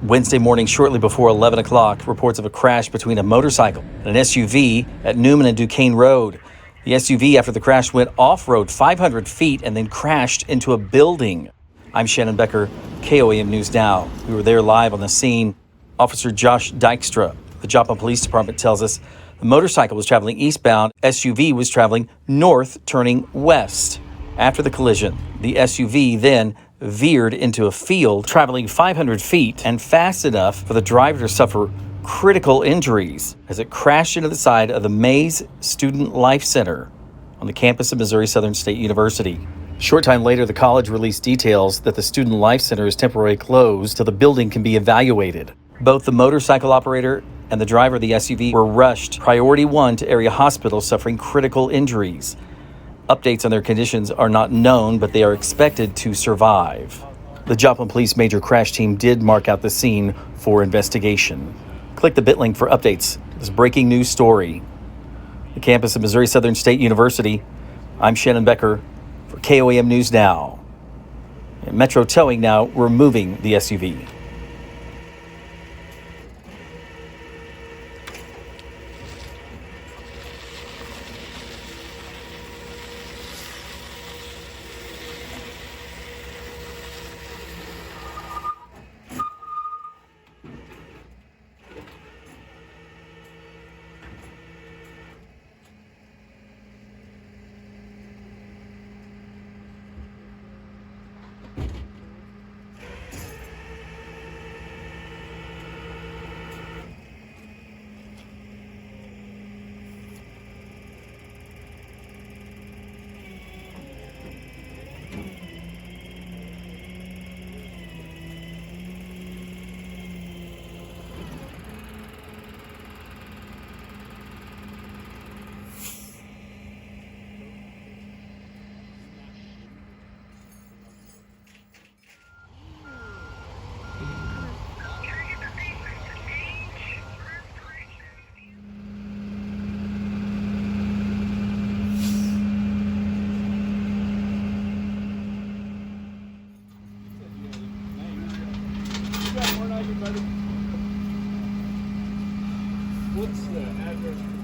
Wednesday morning, shortly before 11 o'clock, reports of a crash between a motorcycle and an SUV at Newman and Duquesne Road. The SUV, after the crash, went off-road 500 feet and then crashed into a building. I'm Shannon Becker, KOAM News Now. We were there live on the scene. Officer Josh Dykstra, the Joplin Police Department, tells us the motorcycle was traveling eastbound, SUV was traveling north, turning west. After the collision, the SUV then veered into a field, traveling 500 feet and fast enough for the driver to suffer critical injuries as it crashed into the side of the Mays Student Life Center on the campus of Missouri Southern State University. A short time later, the college released details that the Student Life Center is temporarily closed till the building can be evaluated. Both the motorcycle operator and the driver of the SUV were rushed Priority 1 to area hospital suffering critical injuries. Updates on their conditions are not known, but they are expected to survive. The Joplin Police Major Crash Team did mark out the scene for investigation. Click the bit link for updates to this breaking news story. The campus of Missouri Southern State University. I'm Shannon Becker for KOAM News Now. And Metro Towing now removing the SUV. What's the address?